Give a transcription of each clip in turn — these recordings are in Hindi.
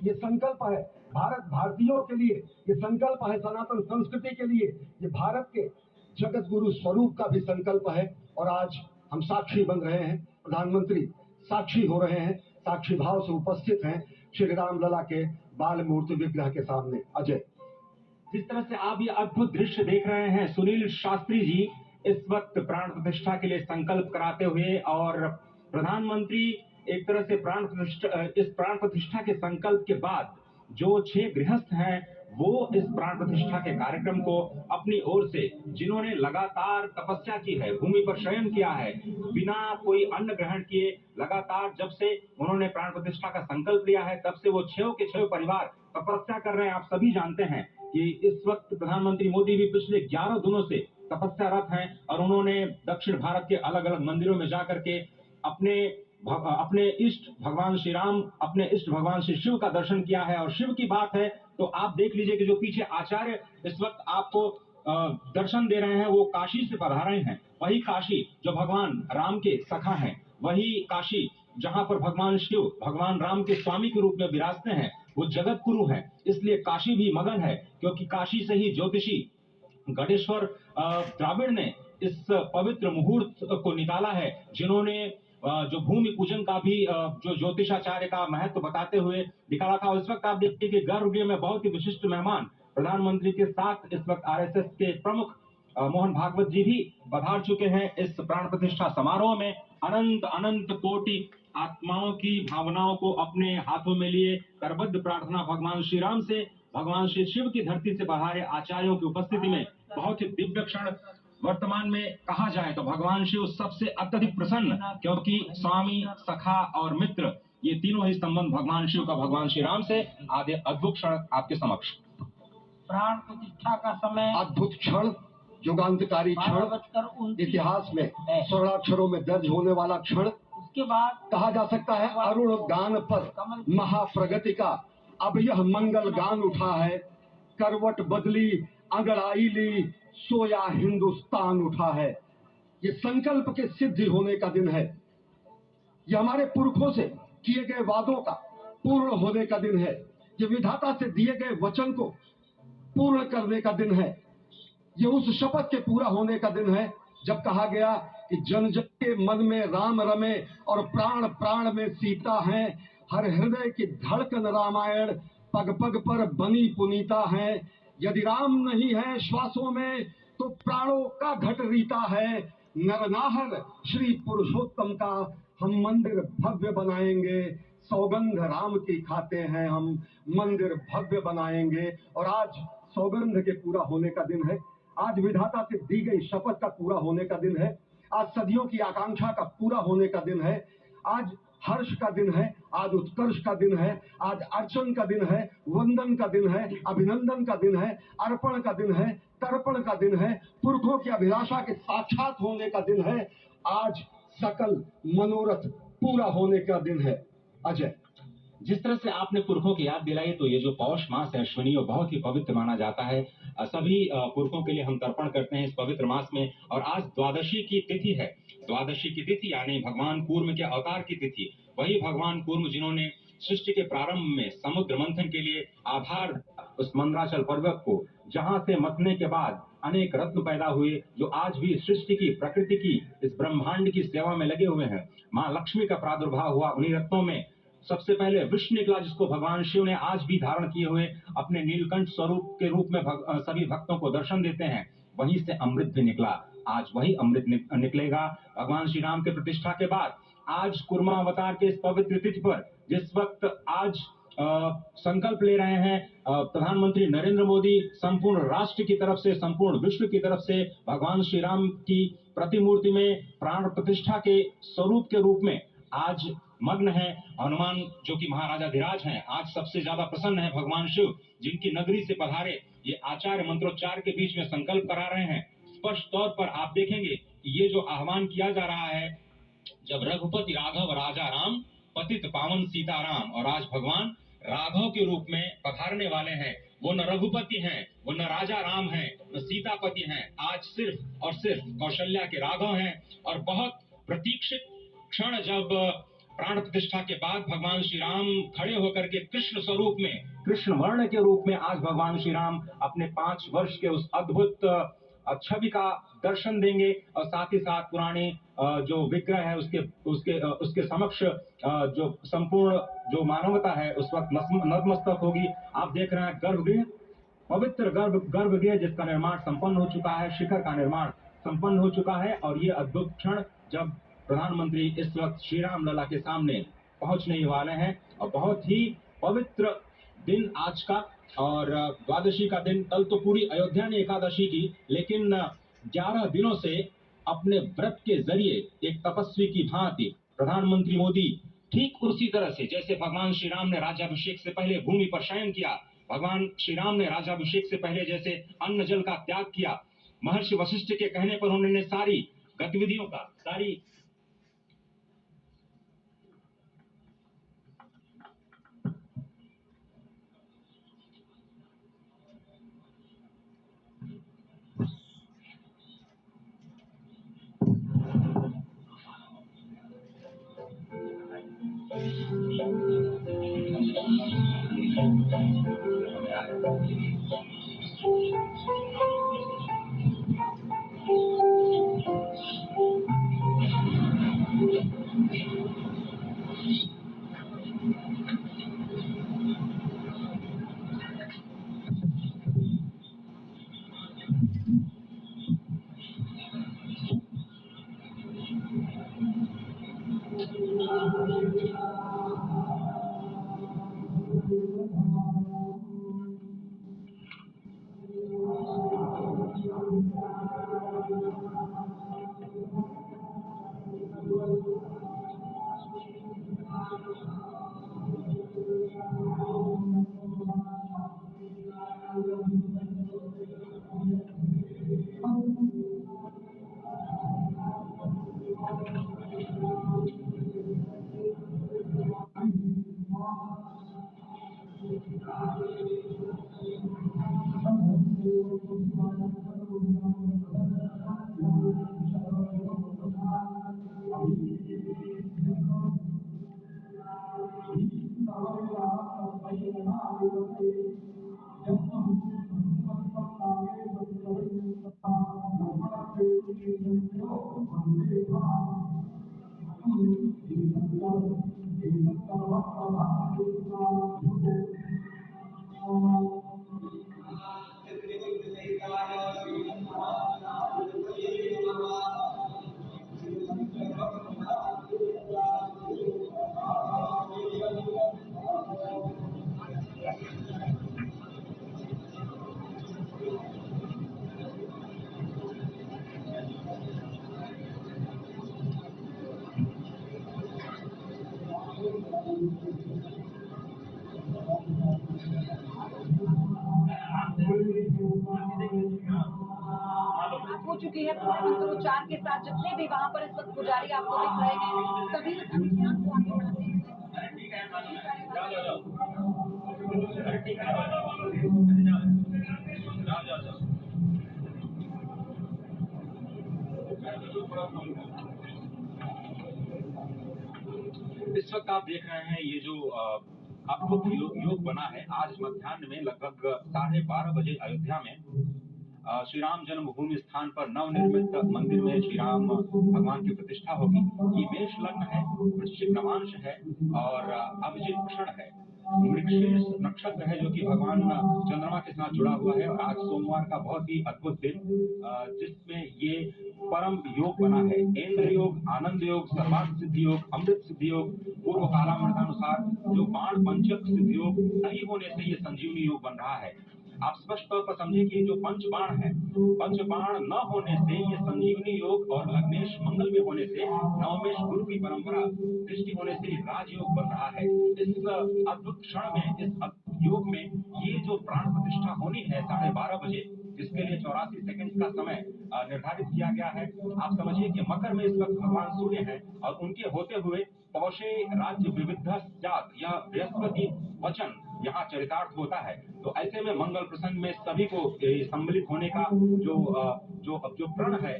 ये संकल्प है भारत भारतीयों के लिए, ये संकल्प है सनातन संस्कृति के लिए, ये भारत के जगत गुरु स्वरूप का भी संकल्प है। और आज हम साक्षी बन रहे हैं, प्रधानमंत्री साक्षी हो रहे हैं, साक्षी भाव से उपस्थित हैं श्री रामलला के बाल मूर्ति विग्रह के सामने। अजय, जिस तरह से आप ये अद्भुत दृश्य देख रहे हैं, सुनील शास्त्री जी इस वक्त प्राण प्रतिष्ठा के लिए संकल्प कराते हुए, और प्रधानमंत्री एक तरह से इस प्राण प्रतिष्ठा के संकल्प के बाद जो 6 गृहस्थ हैं वो इस प्राण प्रतिष्ठा के कार्यक्रम को अपनी ओर से, जिन्होंने लगातार तपस्या की है, भूमि पर शयन किया है, बिना कोई अन्न ग्रहण किए, लगातार जब से उन्होंने प्राण प्रतिष्ठा का संकल्प लिया है तब से वो 6 के 6 परिवार तपस्या कर रहे हैं। आप सभी जानते हैं कि इस वक्त प्रधानमंत्री मोदी भी पिछले 11 दिनों से तपस्यारत हैं और उन्होंने दक्षिण भारत के अलग अलग मंदिरों में जाकर के अपने इष्ट भगवान श्री राम, अपने इष्ट भगवान श्री शिव का दर्शन किया है। और शिव की बात है तो आप देख लीजिए कि जो पीछे आचार्य इस वक्त आपको दर्शन दे रहे हैं वो काशी से पधारे हैं। वही काशी जो भगवान राम के सखा हैं, वही काशी जहां पर भगवान शिव भगवान राम के स्वामी के रूप में विराजते हैं, वो जगत गुरु हैं। इसलिए काशी भी मगन है, क्योंकि काशी से ही ज्योतिषी गणेश्वर द्राविड़ ने इस पवित्र मुहूर्त को निकाला है, जिन्होंने जो भूमि पूजन का भी जो ज्योतिषाचार्य का महत्व बताते हुए निकाला था। इस वक्त आप देखते हैं कि गर्भगृह में बहुत ही विशिष्ट मेहमान प्रधानमंत्री के साथ इस वक्त आरएसएस के प्रमुख मोहन भागवत जी भी पधार चुके हैं। इस प्राण प्रतिष्ठा समारोह में अनंत अनंत कोटि आत्माओं की भावनाओं को अपने हाथों में लिए करबद्ध प्रार्थना भगवान श्री राम से, भगवान श्री शिव की धरती से बहारे आचार्यों की उपस्थिति में बहुत ही दिव्य क्षण। वर्तमान में कहा जाए तो भगवान शिव सबसे अत्यधिक प्रसन्न, क्योंकि स्वामी, सखा और मित्र ये तीनों ही संबंध भगवान शिव का भगवान श्री राम से। आदि अद्भुत क्षण आपके समक्ष। प्राण प्रतिष्ठा का समय अद्भुत क्षण, युगांतकारी क्षण, इतिहास में स्वर्णाक्षरों में दर्ज होने वाला क्षण। उसके बाद कहा जा सकता है अरुण गान पर महाप्रगति का अब यह मंगल गान उठा है। करवट बदली अंगड़ाई ली, सोया हिंदुस्तान उठा है। ये संकल्प के सिद्धि होने का दिन है। ये हमारे पुरखों से किए गए वादों का पूर्ण होने का दिन है। ये विधाता से दिए गए वचन को पूर्ण करने का दिन है। ये उस शपथ के पूरा होने का दिन है जब कहा गया कि जन जन के मन में राम रमे और प्राण प्राण में सीता है। हर हृदय की धड़कन रामायण, पग पग पर बनी पुनीता है। यदि राम नहीं है श्वासों में तो प्राणों का घट रीता है। नरनाहर श्री पुरुषोत्तम का हम मंदिर भव्य बनाएंगे। सौगंध राम की खाते हैं हम, मंदिर भव्य बनाएंगे। और आज सौगंध के पूरा होने का दिन है। आज विधाता से दी गई शपथ का पूरा होने का दिन है। आज सदियों की आकांक्षा का पूरा होने का दिन है। आज हर्ष का दिन है, आज उत्कर्ष का दिन है, आज अर्चन का दिन है, वंदन का दिन है, अभिनंदन का दिन है, अर्पण का दिन है, तर्पण का दिन है, पुरखों की अभिलाषा के साक्षात होने का दिन है। आज सकल मनोरथ पूरा होने का दिन है। अजय, जिस तरह से आपने पुरखों की याद दिलाई, तो ये जो पौष मास है अश्विनी, वो बहुत ही पवित्र माना जाता है। सभी पुरखों के लिए हम तर्पण करते हैं इस पवित्र मास में। और आज द्वादशी की तिथि है। द्वादशी की तिथि यानी भगवान कूर्म के अवतार की तिथि। वही भगवान कूर्म जिन्होंने सृष्टि के प्रारंभ में समुद्र मंथन के लिए आधार उस मंदराचल पर्वत को, जहां से मथने के बाद अनेक रत्न पैदा हुए, जो आज भी सृष्टि की, प्रकृति की, इस ब्रह्मांड की सेवा में लगे हुए हैं। माँ लक्ष्मी का प्रादुर्भाव हुआ उन्हीं रत्नों में। सबसे पहले विष निकला, जिसको भगवान शिव ने आज भी धारण किए हुए अपने नीलकंठ स्वरूप के रूप में सभी भक्तों को दर्शन देते हैं। वहीं से अमृत भी निकला। आज वही अमृत निकलेगा भगवान श्री राम के प्रतिष्ठा के बाद। आज कुर्मावतार के इस पवित्र तिथि पर, जिस वक्त आज संकल्प ले रहे हैं प्रधानमंत्री नरेंद्र मोदी, संपूर्ण राष्ट्र की तरफ से, संपूर्ण विश्व की तरफ से भगवान श्री राम की प्रतिमूर्ति में प्राण प्रतिष्ठा के स्वरूप के रूप में आज मग्न है। हनुमान जो कि महाराजाधिराज हैं, आज सबसे ज्यादा प्रसन्न है भगवान शिव, जिनकी नगरी से पधारे ये आचार्य मंत्रोच्चार के बीच में संकल्प करा रहे हैं। स्पष्ट तौर पर आप देखेंगे कि ये जो आह्वान किया जा रहा है, जब रघुपति राघव राजा राम, पतित पावन सीताराम, और आज भगवान राघव के रूप में पधारने वाले हैं। वो न रघुपति हैं, वो न राजा राम हैं, न सीतापति हैं। आज सिर्फ और सिर्फ कौशल्या के राघव हैं। और बहुत प्रतीक्षित क्षण जब प्राण प्रतिष्ठा के बाद भगवान श्री राम खड़े होकर के कृष्ण स्वरूप में, कृष्ण वर्ण के रूप में आज भगवान श्री राम अपने 5 वर्ष के उस अद्भुत छवि का दर्शन देंगे और साथ ही साथ पुराने जो विग्रह है उसके समक्ष जो संपूर्ण जो मानवता है उस वक्त नतमस्तक होगी। आप देख रहे हैं गर्भगृह, पवित्र गर्भगृह जिसका निर्माण संपन्न हो चुका है, शिखर का निर्माण संपन्न हो चुका है और ये अद्भुत क्षण जब प्रधानमंत्री इस वक्त श्री राम लला के सामने पहुंचने वाले हैं और बहुत ही पवित्र दिन आज का। और द्वादशी का दिन, कल तो पूरी अयोध्या ने एकादशी की, लेकिन 11 दिनों से अपने व्रत के जरिए एक तपस्वी की भांति प्रधानमंत्री मोदी ठीक उसी तरह से जैसे भगवान श्री राम ने राज्याभिषेक से पहले भूमि पर शयन किया, भगवान श्री राम ने राज्याभिषेक से पहले जैसे अन्न जल का त्याग किया, महर्षि वशिष्ठ के कहने पर उन्होंने सारी गतिविधियों का हो चुकी है। पूरे मंत्रोच्चार के साथ जितने भी वहाँ पर इस वक्त पुजारी आपको दिख रहे हैं, सभी अभियान को आगे बढ़ाते इस वक्त आप देख रहे हैं ये जो अद्भुत योग बना है। आज मध्याह्न में लगभग 12:30 बजे अयोध्या में श्री राम जन्मभूमि स्थान पर नवनिर्मित मंदिर में श्री राम भगवान की प्रतिष्ठा होगी। ये मेष लग्न है, वृश्चिक नवांश है और अभिजित क्षण है, मृगशीर्ष नक्षत्र है जो कि भगवान चंद्रमा के साथ जुड़ा हुआ है। और आज सोमवार का बहुत ही अद्भुत दिन जिसमें ये परम योग बना है। इंद्र योग, आनंद योग, सर्वार्थ सिद्धि योग, अमृत सिद्धि योग, पूर्व कालामृतानुसार जो बाण पंचक सिद्धि योग नहीं होने से ये संजीवनी योग बन रहा है। आप स्पष्ट तौर पर समझे कि जो पंचबाण है, पंचबाण न होने से ये संजीवनी योग और लग्नेश मंगल में होने से नवमेश गुरु की परंपरा दृष्टि होने से राजयोग बन रहा है। इस अद्भुत क्षण में, इस अद्भुत योग में ये जो प्राण प्रतिष्ठा होनी है 12:30 बजे, जिसके लिए 84 सेकंड का समय निर्धारित किया गया है। आप समझिए कि मकर में इस वक्त भगवान सूर्य है और उनके होते हुए पौषे राज्य विविध जात या बृहस्पति वचन यहाँ चरितार्थ होता है। तो ऐसे में मंगल प्रसंग में सभी को सम्मिलित होने का जो प्रण है,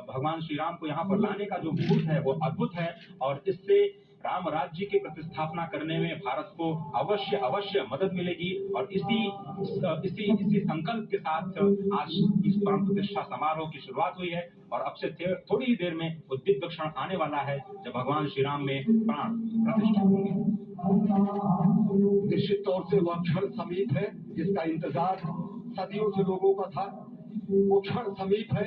भगवान श्री राम को यहाँ पर लाने का जो मुहूर्त है वो अद्भुत है। और इससे राम राज्य की प्रतिस्थापना करने में भारत को अवश्य मदद मिलेगी। और इसी संकल्प के साथ आज इस प्राण प्रतिष्ठा समारोह की शुरुआत हुई है और अब से थोड़ी ही देर में वो दिव्य क्षण आने वाला है जब भगवान श्री राम में प्राण प्रतिष्ठा होंगे। निश्चित तौर से वह क्षण समीप है जिसका इंतजार सदियों से लोगों का था। वो क्षण समीप है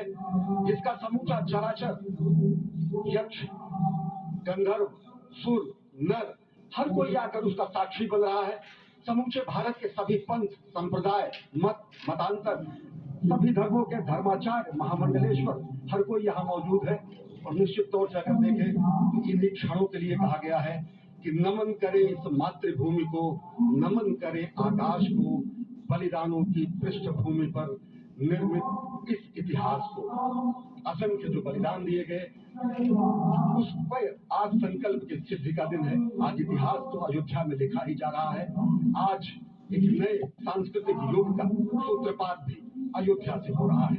जिसका समूचा चराचर, यक्ष, गंधर्व, सुर, नर, हर कोई आकर उसका साक्षी बन रहा है। समूचे भारत के सभी पंथ, संप्रदाय, मतांतर, सभी धर्मों के धर्माचार्य, महामंडलेश्वर, हर कोई यहाँ मौजूद है। और निश्चित तौर से अगर देखें तो इन्हीं क्षणों के लिए कहा गया है कि नमन करे इस मातृभूमि को, नमन करे आकाश को, बलिदानों की पृष्ठभूमि पर निर्मित इस इतिहास को। असंख्य जो बलिदान दिए गए उस पर आज संकल्प की सिद्धि का दिन है। आज इतिहास तो अयोध्या में लिखा ही जा रहा है। आज एक नए सांस्कृतिक युग का सूत्रपात भी अयोध्या से हो रहा है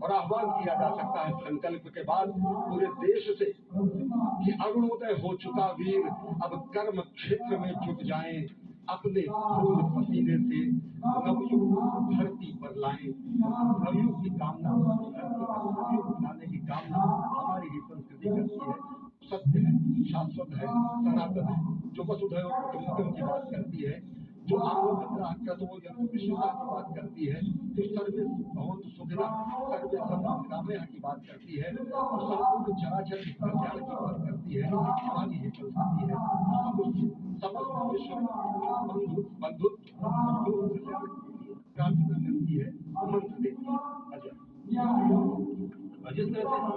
और आह्वान किया जा सकता है संकल्प के बाद पूरे देश से कि अरुणोदय हो चुका वीर अब कर्म क्षेत्र में जुट जाएं, अपने खून पसीने से नवयुग धरती पर लाएं। नवयुग की कामना, धरती पर नवयुग लाने की कामना हमारी ही संस्कृति करती है। सत्य है, शाश्वत है, सनातन है, जो वसुधैव कुटुंबकम की बात करती है, जो आत्मभद्रा क्रतो यंत्र विश्वता की बात करती है, जो सर्वे भवन्तु सुखिनः सर्वे सन्तु निरामयाः की बात करती है और संपूर्ण चराचर के कल्याण की बात करती है। हमारी ये संस्कृति है। समस्त विश्व बंधुत्व कल्याण के लिए प्रार्थना करती है, मंत्र देती है। अजय जिस तरह से